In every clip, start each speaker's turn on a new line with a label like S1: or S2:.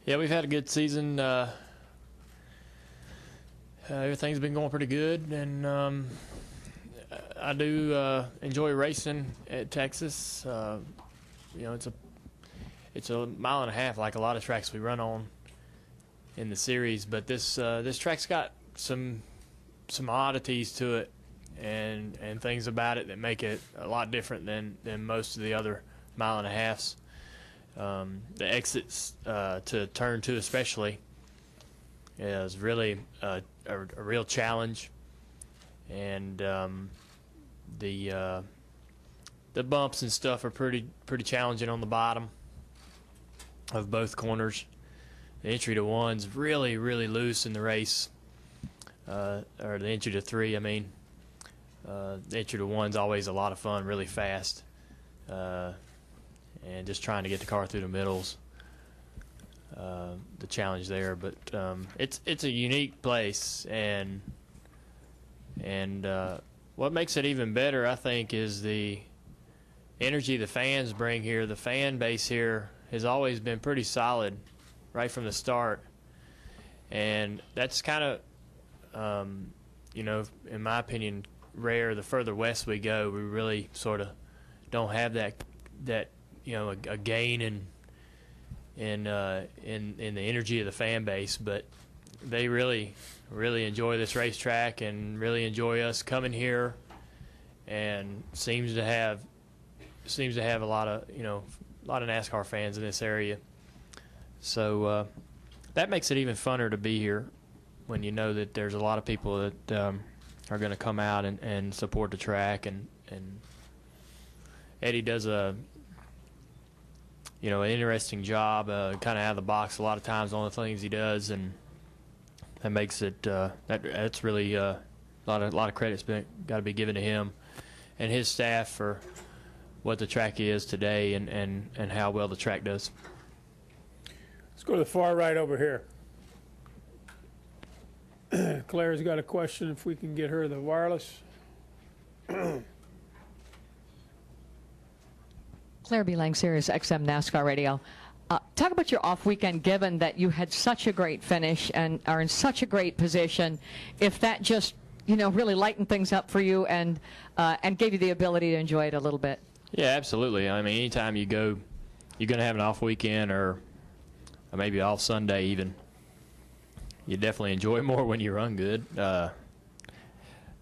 S1: Yeah, we've had a good season. Everything's been going pretty good, and I do enjoy racing at Texas. It's a mile and a half, like a lot of tracks we run on in the series, but this track's got some oddities to it, and things about it that make it a lot different than most of the other mile and a halves. The exits to turn 2 especially is really a real challenge, and the bumps and stuff are pretty challenging on the bottom of both corners. The entry to 1's really loose in the race, or the entry to 3. I mean, the entry to 1's always a lot of fun, really fast. And just trying to get the car through the middles, the challenge there. But it's a unique place, and what makes it even better, I think, is the energy the fans bring here. The fan base here has always been pretty solid right from the start, and that's kind of, in my opinion, rare. The further west we go, we really sort of don't have that a gain in the energy of the fan base, but they really enjoy this racetrack and really enjoy us coming here, and seems to have a lot of NASCAR fans in this area. So that makes it even funner to be here when you know that there's a lot of people that are going to come out and support the track, and Eddie does an interesting job, kind of out of the box a lot of times on the things he does, and that makes it that's really a lot of credit's got to be given to him and his staff for what the track is today, and how well the track does.
S2: Let's go to the far right over here. Claire's got a question, if we can get her the wireless.
S3: Claire B. Lang, Sirius XM NASCAR Radio. Talk about your off weekend, given that you had such a great finish and are in such a great position. If that just, really lightened things up for you and gave you the ability to enjoy it a little bit.
S1: Yeah, absolutely. I mean, anytime you go, you're going to have an off weekend or maybe off Sunday even. You definitely enjoy more when you run good.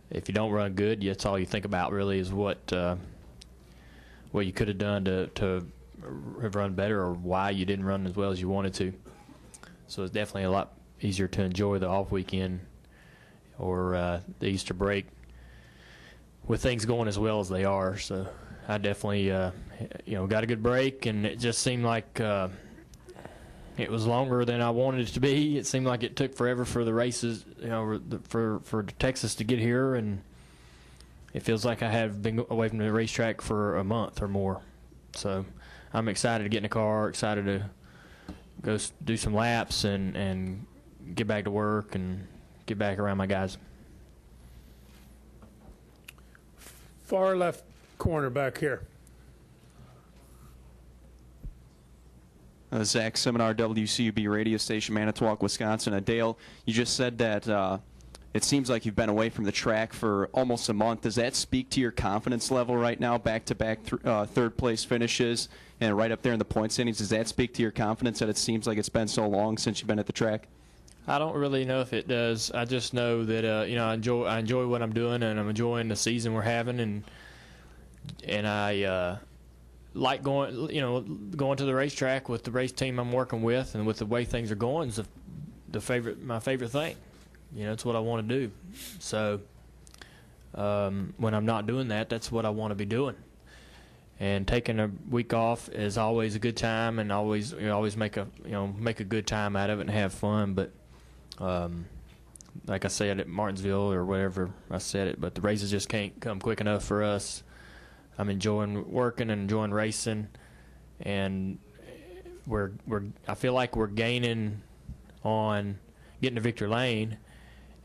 S1: If you don't run good, that's all you think about really is what you could have done to have run better, or why you didn't run as well as you wanted to. So it's definitely a lot easier to enjoy the off weekend or the Easter break with things going as well as they are. So I definitely got a good break, and it just seemed like it was longer than I wanted it to be. It seemed like it took forever for the races, for Texas to get here, and it feels like I have been away from the racetrack for a month or more. So I'm excited to get in the car, excited to go do some laps and get back to work and get back around my guys.
S2: Far left corner back here.
S4: Zach Seminar, WCUB radio station, Manitowoc, Wisconsin. Dale, you just said that it seems like you've been away from the track for almost a month. Does that speak to your confidence level right now, back-to-back third-place finishes and right up there in the point standings? Does that speak to your confidence that it seems like it's been so long since you've been at the track?
S1: I don't really know if it does. I just know that I enjoy what I'm doing, and I'm enjoying the season we're having, and I like going to the racetrack with the race team I'm working with, and with the way things are going is my favorite thing. It's what I want to do. So when I'm not doing that, that's what I want to be doing. And taking a week off is always a good time, and always make a good time out of it and have fun. But like I said at Martinsville or whatever I said it, but the races just can't come quick enough for us. I'm enjoying working and enjoying racing, and I feel like we're gaining on getting to victory lane,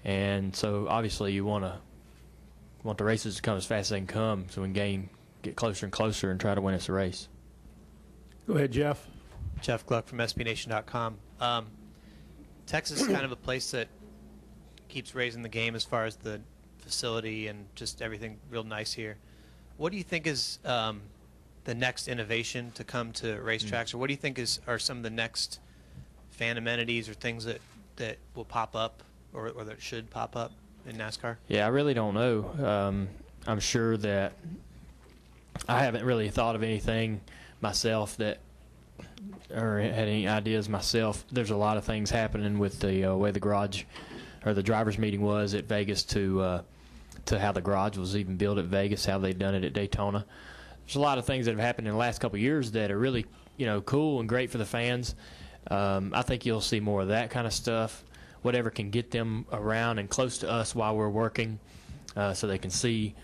S1: and so obviously you want the races to come as fast as they can come, so we can get closer and closer and try to win us a race.
S2: Go ahead, Jeff.
S5: Jeff Gluck from SBNation.com. Texas is kind of a place that keeps raising the game as far as the facility and just everything real nice here. What do you think is the next innovation to come to racetracks, or what do you think are some of the next fan amenities or things that will pop up or that should pop up in NASCAR?
S1: Yeah, I really don't know. I'm sure that I haven't really thought of anything myself or had any ideas myself. There's a lot of things happening with the way the garage or the drivers' meeting was at Vegas to how the garage was even built at Vegas, how they've done it at Daytona. There's a lot of things that have happened in the last couple of years that are really, cool and great for the fans. I think you'll see more of that kind of stuff, whatever can get them around and close to us while we're working, so they can see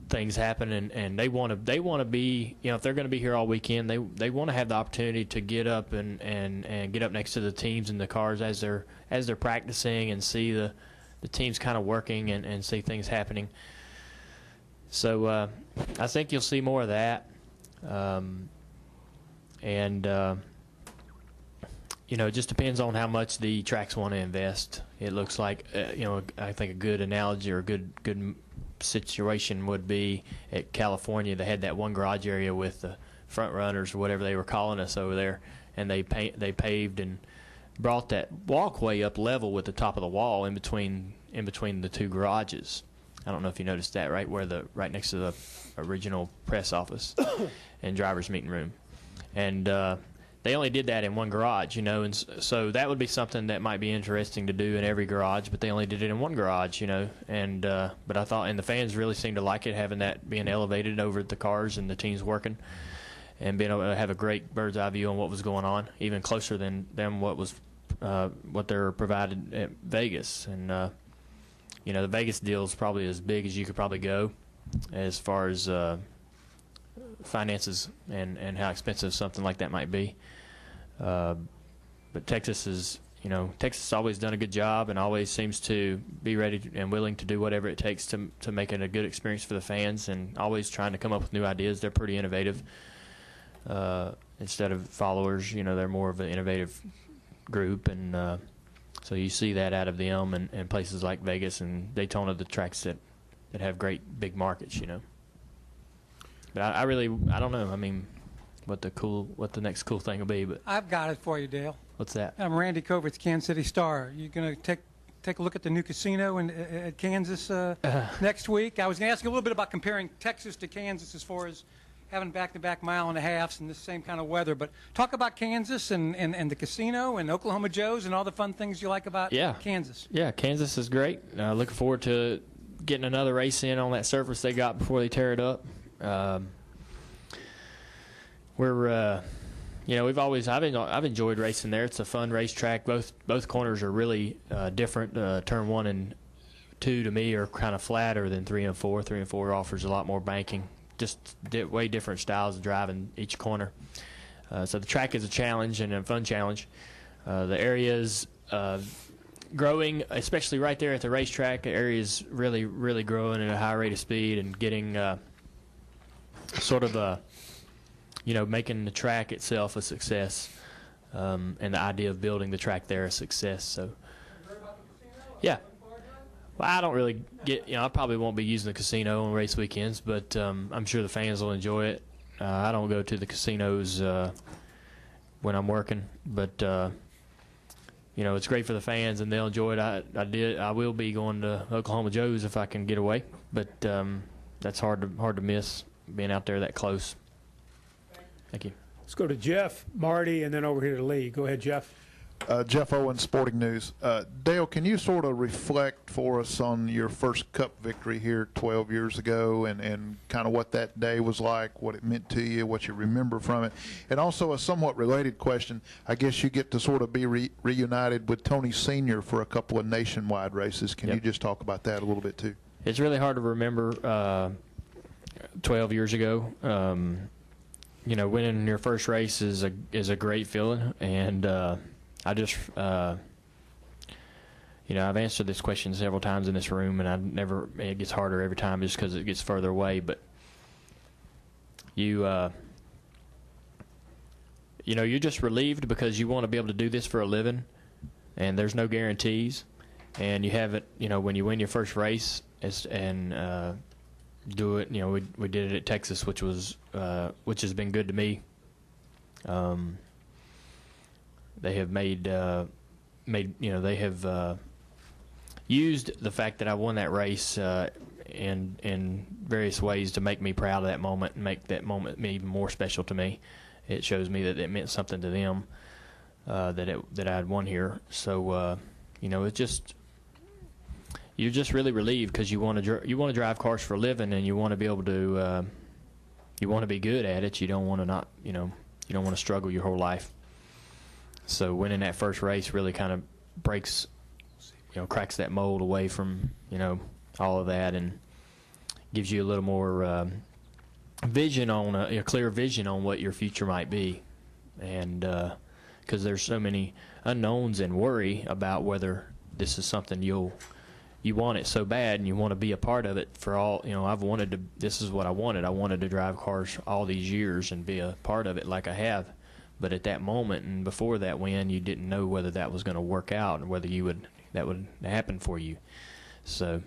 S1: things happen, and they want to be, if they're going to be here all weekend, they want to have the opportunity to get up and get up next to the teams and the cars as they're practicing and see the teams kind of working and see things happening. So I think you'll see more of that, it just depends on how much the tracks want to invest. It looks like, I think a good analogy or a good situation would be at California. They had that one garage area with the front runners or whatever they were calling us over there, and they paved and brought that walkway up level with the top of the wall in between the two garages. I don't know if you noticed that, right next to the original press office and driver's meeting room. And they only did that in one garage, and so that would be something that might be interesting to do in every garage, but they only did it in one garage, and but I thought, and the fans really seemed to like it, having that being elevated over the cars and the teams working and being able to have a great bird's eye view on what was going on, even closer than what they're provided at Vegas. And the Vegas deal is probably as big as you could probably go as far as finances and how expensive something like that might be. But Texas has always done a good job and always seems to be ready and willing to do whatever it takes to make it a good experience for the fans, and always trying to come up with new ideas. They're pretty innovative. Instead of followers, they're more of an innovative group, and so you see that out of them and places like Vegas and Daytona, the tracks that have great big markets, But I don't know. I mean, what the next cool thing will be. But
S6: I've got it for you, Dale.
S1: What's that?
S6: I'm Randy Kovitz, Kansas City Star. You're going to take a look at the new casino at Kansas next week. I was going to ask you a little bit about comparing Texas to Kansas as far as having back-to-back mile-and-a-halves and the same kind of weather. But talk about Kansas and the casino and Oklahoma Joe's and all the fun things you like about Kansas.
S1: Yeah, Kansas is great. Looking forward to getting another race in on that surface they got before they tear it up. I've enjoyed racing there. It's a fun racetrack. Both corners are really different. Turn 1 and 2 to me are kind of flatter than 3 and 4. 3 and 4 offers a lot more banking. Just way different styles of driving each corner. So the track is a challenge and a fun challenge. The area's growing, especially right there at the racetrack. The area's really, really growing at a high rate of speed and getting making the track itself a success, and the idea of building the track there a success. So, yeah. Well, I don't really I probably won't be using the casino on race weekends, but I'm sure the fans will enjoy it. I don't go to the casinos when I'm working, but it's great for the fans and they'll enjoy it. I will be going to Oklahoma Joe's if I can get away, but that's hard to miss, being out there that close. Thank you.
S2: Let's go to Jeff, Marty, and then over here to Lee. Go ahead, Jeff.
S7: Jeff Owen, Sporting News. Dale, can you sort of reflect for us on your first Cup victory here 12 years ago and kind of what that day was like, what it meant to you, what you remember from it? And also a somewhat related question, I guess you get to sort of be reunited with Tony Sr. for a couple of nationwide races. Can you just talk about that a little bit too?
S1: It's really hard to remember 12 years ago. Winning your first race is a great feeling, and I just, I've answered this question several times in this room, and it gets harder every time just because it gets further away. But you you're just relieved because you want to be able to do this for a living, and there's no guarantees. And you have it, when you win your first race and do it, we did it at Texas, which has been good to me. They have they have used the fact that I won that race in various ways to make me proud of that moment and make that moment even more special to me. It shows me that it meant something to them that I had won here. So it's just you're just really relieved because you want to drive cars for a living, and you want to be able to you want to be good at it. You don't want to you don't want to struggle your whole life. So winning that first race really kind of breaks, cracks that mold away from, all of that, and gives you a little more vision on a clear vision on what your future might be. And because there's so many unknowns and worry about whether this is something you want it so bad and you want to be a part of it for all, this is what I wanted. I wanted to drive cars all these years and be a part of it like I have. But at that moment and before that win, you didn't know whether that was going to work out and whether that would happen for you. So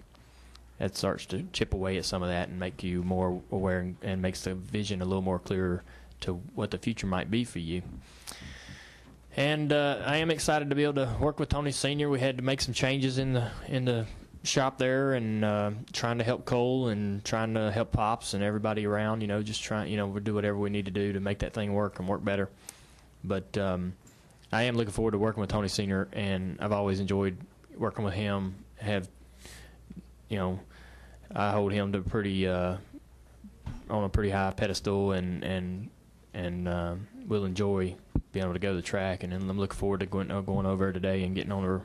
S1: that starts to chip away at some of that and make you more aware and makes the vision a little more clearer to what the future might be for you. And I am excited to be able to work with Tony Sr. We had to make some changes in the shop there, and trying to help Cole and trying to help Pops and everybody around. Just trying. We'll do whatever we need to do to make that thing work and work better. But I am looking forward to working with Tony Sr., and I've always enjoyed working with him. I hold him to on a pretty high pedestal, and will enjoy being able to go to the track. And then I'm looking forward to going over today and getting on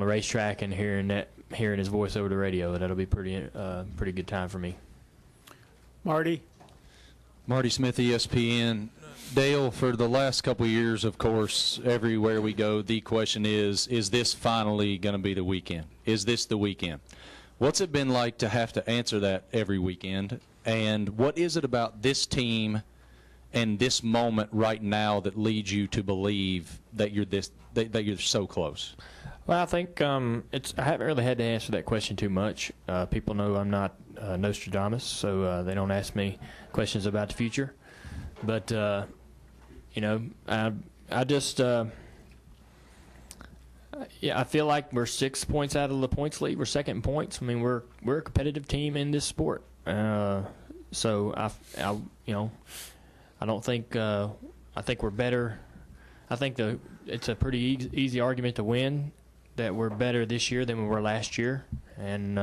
S1: the racetrack and hearing his voice over the radio. That'll be pretty good time for me.
S2: Marty
S8: Smith, ESPN. Dale, for the last couple of years, of course, everywhere we go, the question is this finally going to be the weekend? Is this the weekend? What's it been like to have to answer that every weekend? And what is it about this team and this moment right now that leads you to believe that you're so close?
S1: Well, I think I haven't really had to answer that question too much. People know I'm not Nostradamus, so they don't ask me questions about the future. But I just I feel like we're 6 points out of the points lead. We're second in points. I mean, we're a competitive team in this sport. So I don't think I think we're better. I think it's a pretty easy argument to win that we're better this year than we were last year, and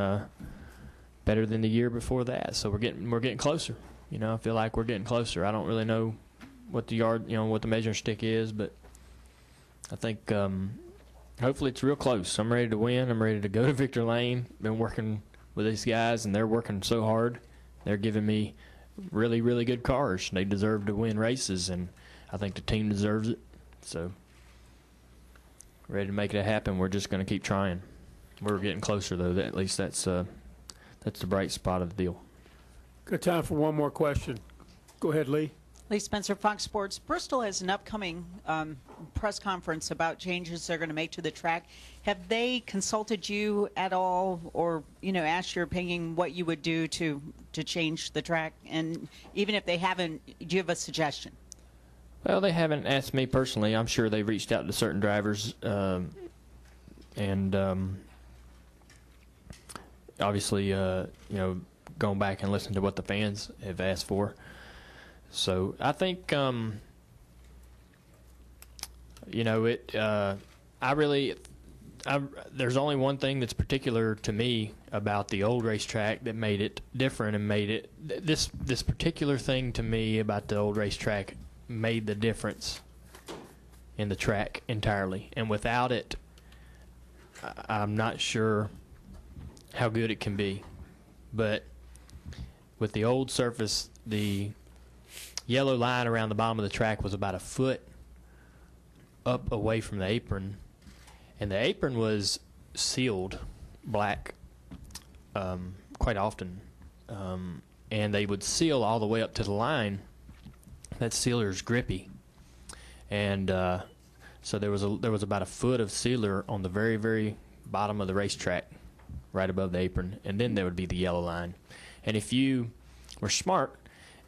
S1: better than the year before that. So we're getting closer. I feel like we're getting closer. I don't really know what what the measuring stick is, but I think hopefully it's real close. I'm ready to win. I'm ready to go to Victor Lane. Been working with these guys, and they're working so hard. They're giving me really, really good cars. They deserve to win races, and I think the team deserves it. So ready to make it happen. We're just going to keep trying. We're getting closer, though. At least that's the bright spot of the deal.
S2: Good time for one more question. Go ahead, Lee.
S9: Lee Spencer, Fox Sports. Bristol has an upcoming press conference about changes they're going to make to the track. Have they consulted you at all, or asked your opinion what you would do to change the track? And even if they haven't, do you have a suggestion?
S1: Well, they haven't asked me personally. I'm sure they've reached out to certain drivers, and obviously, going back and listening to what the fans have asked for. So I think, there's only one thing that's particular to me about the old racetrack that made it different and made it this particular thing to me about the old racetrack made the difference in the track entirely. And without it, I'm not sure how good it can be. But with the old surface, the yellow line around the bottom of the track was about a foot up away from the apron, and the apron was sealed black quite often, and they would seal all the way up to the line. That sealer's grippy, And so there was about a foot of sealer on the very, very bottom of the racetrack, right above the apron, and then there would be the yellow line. And if you were smart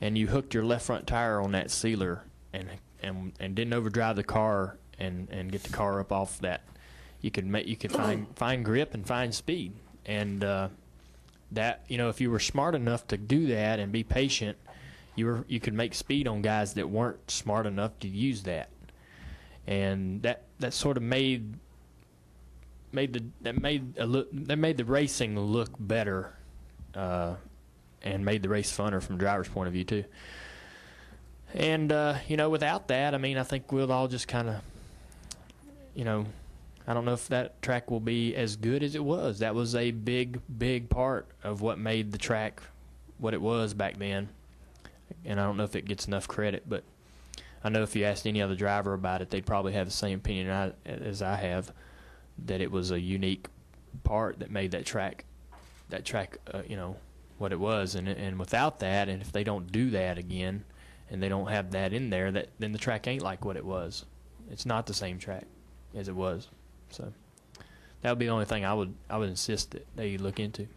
S1: and you hooked your left front tire on that sealer and didn't overdrive the car and get the car up off that, you could find grip and find speed. And that, if you were smart enough to do that and be patient, you could make speed on guys that weren't smart enough to use that. And that sort of made the racing look better, and made the race funner from the driver's point of view too. And without that, I think we'll all just kind of, I don't know if that track will be as good as it was. That was a big part of what made the track what it was back then. And I don't know if it gets enough credit, but I know if you asked any other driver about it, they'd probably have the same opinion as I have, that it was a unique part that made that track, what it was. And without that, and if they don't do that again, and they don't have that in there, then the track ain't like what it was. It's not the same track as it was. So that would be the only thing I would insist that they look into.